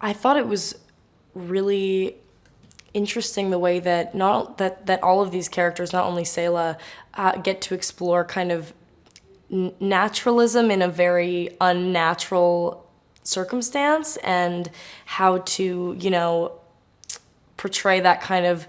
I thought it was really interesting the way that that all of these characters, not only Sela, get to explore kind of naturalism in a very unnatural circumstance, and how to, portray that kind of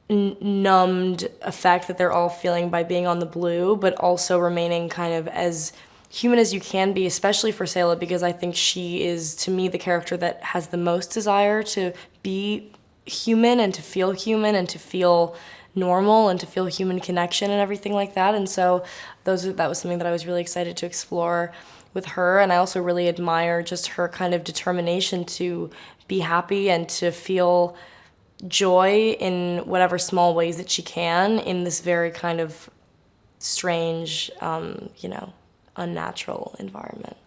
numbed effect that they're all feeling by being on the blue, but also remaining kind of as human as you can be, especially for Sela, because I think she is, to me, the character that has the most desire to be human and to feel normal and to feel human connection and everything like that. And so that was something that I was really excited to explore with her. And I also really admire just her kind of determination to be happy and to feel joy in whatever small ways that she can in this very kind of strange, unnatural environment.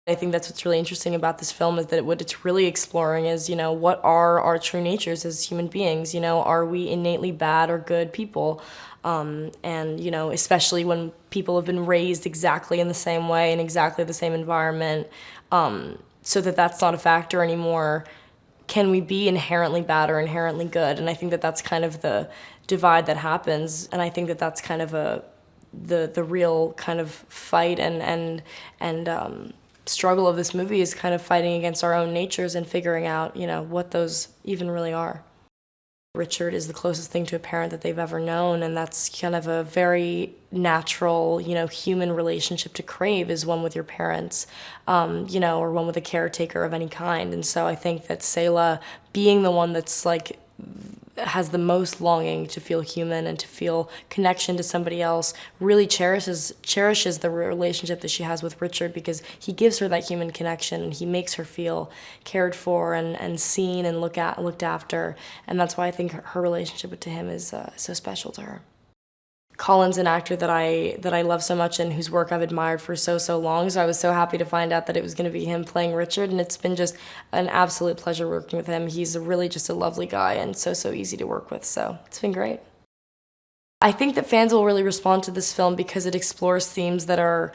I think that's what's really interesting about this film, is that what it's really exploring is, what are our true natures as human beings? Are we innately bad or good people? And, especially when people have been raised exactly in the same way in exactly the same environment, so that that's not a factor anymore. Can we be inherently bad or inherently good? And I think that that's kind of the divide that happens. And I think that that's kind of the real kind of fight and struggle of this movie, is kind of fighting against our own natures and figuring out, what those even really are. Richard is the closest thing to a parent that they've ever known, and that's kind of a very natural, human relationship to crave, is one with your parents, or one with a caretaker of any kind. And so I think that Sela, being the one that's like has the most longing to feel human and to feel connection to somebody else, really cherishes the relationship that she has with Richard, because he gives her that human connection and he makes her feel cared for and seen and looked after. And that's why I think her relationship to him is so special to her. Colin's an actor that I love so much and whose work I've admired for so long, so I was so happy to find out that it was going to be him playing Richard, and it's been just an absolute pleasure working with him. He's really just a lovely guy and so easy to work with, so it's been great. I think that fans will really respond to this film because it explores themes that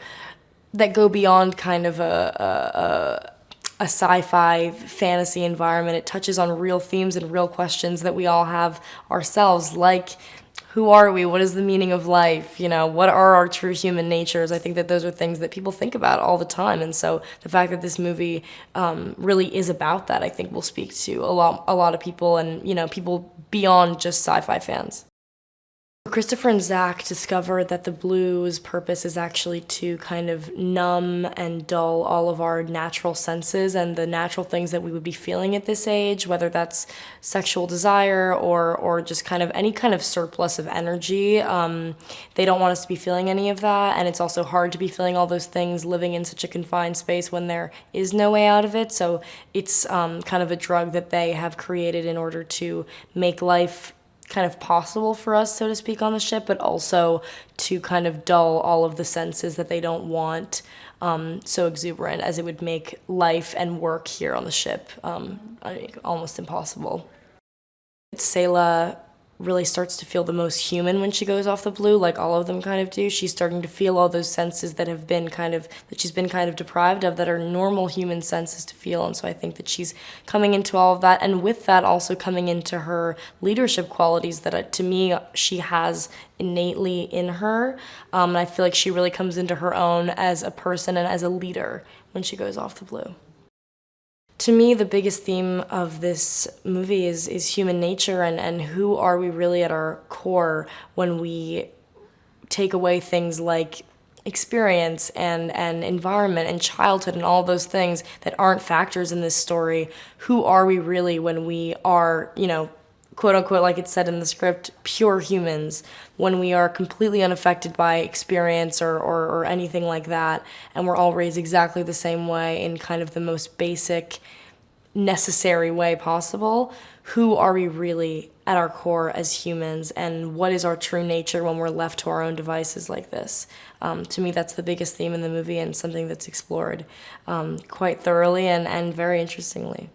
go beyond kind of a sci-fi fantasy environment. It touches on real themes and real questions that we all have ourselves, like, who are we? What is the meaning of life? What are our true human natures? I think that those are things that people think about all the time. And so the fact that this movie really is about that, I think will speak to a lot of people, and, people beyond just sci-fi fans. Christopher and Zach discovered that the blue's purpose is actually to kind of numb and dull all of our natural senses and the natural things that we would be feeling at this age, whether that's sexual desire or just kind of any kind of surplus of energy. They don't want us to be feeling any of that, and it's also hard to be feeling all those things living in such a confined space when there is no way out of it. So it's kind of a drug that they have created in order to make life kind of possible for us, so to speak, on the ship, but also to kind of dull all of the senses that they don't want so exuberant, as it would make life and work here on the ship almost impossible. Sela really starts to feel the most human when she goes off the blue, like all of them kind of do. She's starting to feel all those senses that she's been kind of deprived of, that are normal human senses to feel. And so I think that she's coming into all of that, and with that also coming into her leadership qualities that, to me, she has innately in her. And I feel like she really comes into her own as a person and as a leader when she goes off the blue. To me, the biggest theme of this movie is human nature and who are we really at our core when we take away things like experience and environment and childhood and all those things that aren't factors in this story. Who are we really when we are, quote unquote, like it said in the script, pure humans, when we are completely unaffected by experience or anything like that, and we're all raised exactly the same way in kind of the most basic, necessary way possible. Who are we really at our core as humans, and what is our true nature when we're left to our own devices like this? To me, that's the biggest theme in the movie, and something that's explored quite thoroughly and very interestingly.